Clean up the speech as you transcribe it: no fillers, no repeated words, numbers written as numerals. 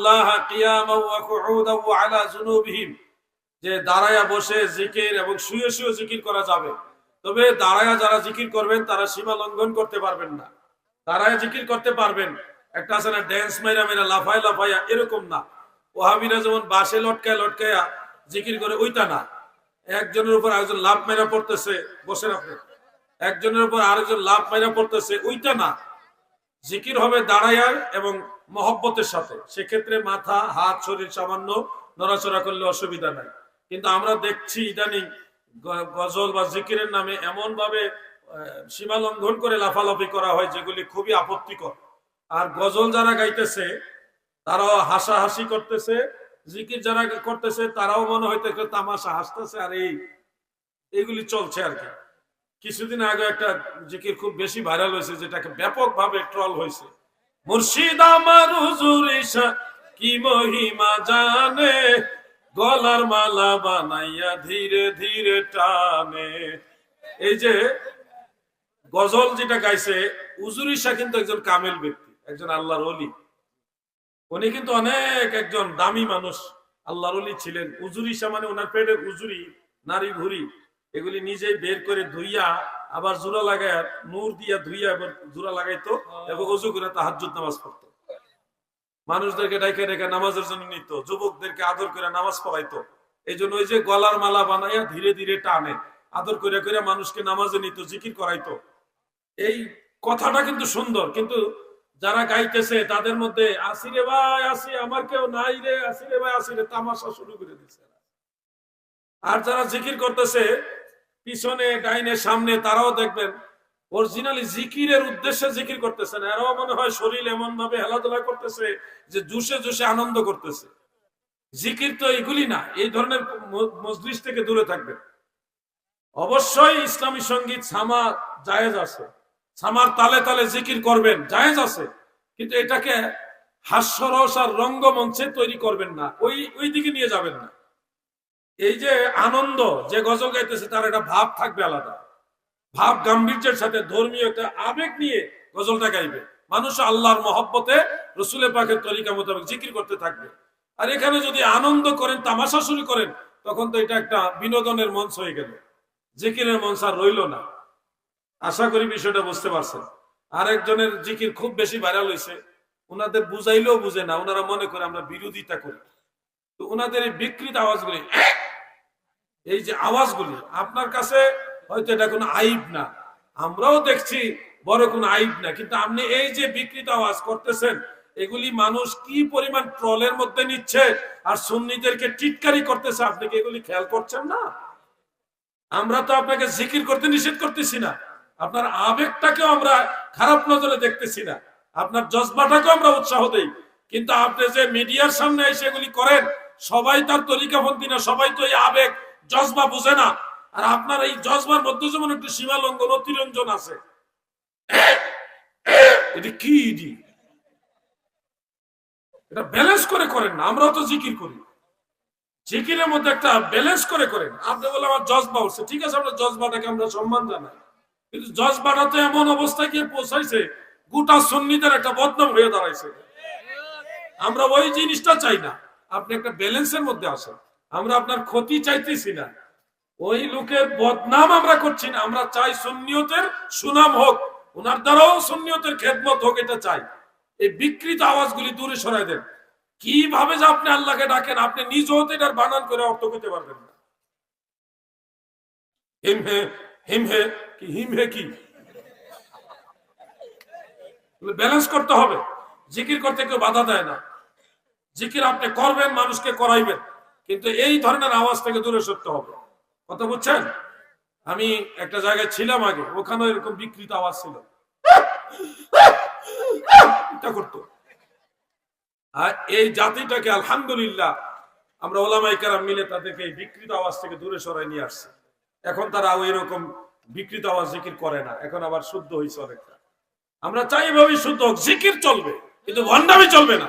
যাকুরুল্লাহা কিয়ামান ওয়া কুউদান ওয়া আলা জুনুবিহিম, যে দাঁড়ায়া বসে জিকির এবং শুয়ে শুয়ে জিকির করা যাবে, তবে দাঁড়ায়া যারা জিকির করবেন তারা সীমা লঙ্ঘন করতে পারবেন না। দাঁড়ায়া জিকির করতে পারবেন, একটা আছে না ড্যান্স মাইরা মাইরা লাফায় লাফাইয়া, এরকম না। ওয়াহাবিরা যেমন বাসে লটকায় লটকায়া জিকির করে, ওইটা না। একজনের উপর আরেকজন লাফ মাইরা পড়তেছে, বসেন আপনি, একজনের উপর আরেকজন লাফ মাইরা পড়তেছে, ওইটা না। জিকির হবে দাঁড়ায়া এবং মহব্বতের সাথে। সেক্ষেত্রে মাথা, হাত, শরীর সামান্য নড়াচড়া করলে অসুবিধা নাই। কিন্তু আমরা দেখছি ইদানিং গজল বা জিকিরের নামে এমন ভাবে সীমা লঙ্ঘন করে লাফালাফি করা হয় যেগুলি খুবই আপত্তিকর। আর গজল যারা গাইতেছে তারাও হাসাহাসি করতেছে, জিকির যারা করতেছে তারাও মনে হইতেছে তামাশা, হাসতেছে। আর এইগুলি চলছে আর কি। কিছুদিন আগে একটা জিকির খুব বেশি ভাইরাল হয়েছে, যেটাকে ব্যাপকভাবে ট্রল হয়েছে। মুর্শিদ আমার হুজুর ঈশা কি মহিমা জানে, গলার মালা বানাইয়া ধীরে ধীরে টানে। এই যে গজল যেটা গাইছে, হুজুর ঈশা কিন্তু একজন কামেল ব্যক্তি, একজন আল্লাহর ওলি। উনি কিন্তু অনেক একজন দামি মানুষ, আল্লাহর ওলি ছিলেন। হুজুর ঈশা মানে ওনার পেটের উজুরি, নারী ভুরি, এগুলি নিজেই বের করে ধুইয়া আবার জোড়া লাগায়, নূর দিয়া ধুইয়া এবার জোড়া লাগাইতো এবং ওযু করে তাহাজ্জুদ নামাজ পড়তো। মানুষদেরকে ডাইকে ডেকে নামাজের জন্য নিত, যুবকদেরকে আদর করে নামাজ পড়াইতো। এই জন্য ওই যে গলার মালা বানাইয়া ধীরে ধীরে টানে, আদর করে করে মানুষকে নামাজে নিত, জিকির করাইতো। এই কথাটা কিন্তু সুন্দর, কিন্তু যারা গাইতেছে তাদের মধ্যে আসি রে ভাই আসি, আমার কেউ নাই রে, আসি রে ভাই আসি রে, তামাশা শুরু করে দিচ্ছে। আর যারা জিকির করতেছে পিছনে ডাইনে সামনে, তারাও দেখবেন অরিজিনালি জিকিরের উদ্দেশ্যে জিকির করতেছে না। এরাও মনে হয় শরীর এমন ভাবে হেলাধুলা করতেছে যে জুসে জুসে আনন্দ করতেছে। জিকির তো এগুলি না। এই ধরনের মজলিস থেকে দূরে থাকবেন। অবশ্যই ইসলামী সঙ্গীত সামা জায়েজ আছে, সামার তালে তালে জিকির করবেন, জায়েজ আছে, কিন্তু এটাকে হাস্যরস আর রঙ্গমঞ্চে তৈরি করবেন না, ওই দিকে নিয়ে যাবেন না। এই যে আনন্দ, যে গজল গাইতেছে তার একটা ভাব থাকবে আলাদা, ভাব গাম্ভীর্যের সাথে ধর্মীয় একটা আবেগ নিয়ে গজলটা গাইবে। মানুষ আল্লাহর মহব্বতে রসুলের পাকের তরিকা মোতাবেক জিকির করতে থাকবে। আর এখানে যদি আনন্দ করেন, তামাশা শুরু করেন, তখন তো এটা একটা বিনোদনের মঞ্চ হয়ে গেল, জিকিরের মঞ্চ আর রইল না। আশা করি বিষয়টা বুঝতে পারছেন। আরেকজনের জিকির খুব বেশি ভাইরাল হয়েছে, ওনাদের বুঝাইলেও বুঝে না, ওনারা মনে করে আমরা বিরোধিতা করি। তো ওনাদের এই বিকৃত আওয়াজগুলি, এই যে আওয়াজগুলি আপনার কাছে হয়তো এটা কোনো আইব না, আমরাও দেখছি বড় কোনো আইব না, কিন্তু আপনি এই যে বিকৃত আওয়াজ করতেছেন, এগুলি মানুষ কি পরিমাণ ট্রলের মধ্যে নিচ্ছে আর সুন্নিদেরকে টিটকারি করতেছে, আপনি কি এগুলি খেয়াল করছেন না? আমরা তো আপনাকে জিকির করতে নিষেধ করতেছি না, আপনার আবেগটাকেও আমরা খারাপ নজরে দেখতেছি না, আপনার জজবাটাকেও আমরা উৎসাহ দেই। কিন্তু আপনি যে মিডিয়ার সামনে এসে এগুলি করেন, সবাই তার তরিকাপন্থী না, সবাই তো এই আবেগ জজবা বুঝে না। আর আপনার এই জজবার মধ্যে যেমন একটু সীমা লঙ্ঘন, অতিরঞ্জন আছে। এটা কি, এটা ব্যালেন্স করে করেন না। আমরাও তো জিকির করি, জিকিরের মধ্যে একটা ব্যালেন্স করে করেন। আপনি বলে আমার জজবা উঠছে, ঠিক আছে, আমরা জজবাটাকে আমরা সম্মান জানাই, কিন্তু জজবাটা তো এমন অবস্থায় গিয়ে পৌঁছাইছে, গোটা সুন্নিদের একটা বদনাম হয়ে দাঁড়াইছে। আমরা ওই জিনিসটা চাই না। আপনি একটা ব্যালেন্সের মধ্যে আসেন। আমরা আপনার ক্ষতি চাইতেছি না, ওই লোকের বদনাম আমরা করছি না। আমরা চাই সুন্নিয়তের সুনাম হোক, ওনার দ্বারাও সুন্নিয়তের খেদমত হোক, এটা চাই। এই বিকৃত আওয়াজগুলি দূরে সরাই দেন। কিভাবে যে আপনি আল্লাহকে ডাকেন, আপনি নিজ হতে এটার বানান করে অর্থ করতে পারবেন না। হিমহে হিমহে কি, হিমহে কি, ব্যালেন্স করতে হবে। জিকির করতে কেউ বাধা দেয় না, জিকির আপনি করবেন, মানুষকে করাইবেন, কিন্তু এই ধরনের আওয়াজ থেকে দূরে সরতে হবে। কথা বুঝছেন? আমি একটা জায়গায় ছিলাম আগে, ওখানে এরকম বিকৃত আওয়াজ ছিল, এটা করতো। আর এই জাতিটাকে আলহামদুলিল্লাহ আমরা ওলামায়ে কেরাম মিলে তাদেরকে এই বিকৃত আওয়াজ থেকে দূরে সরাই নিয়ে আসছি। এখন তারা ওই রকম বিকৃত আওয়াজ জিকির করে না, এখন আবার শুদ্ধ হয়েছে অনেকটা। আমরা চাই এভাবেই শুদ্ধ হোক, জিকির চলবে কিন্তু ভণ্ডামি চলবে না।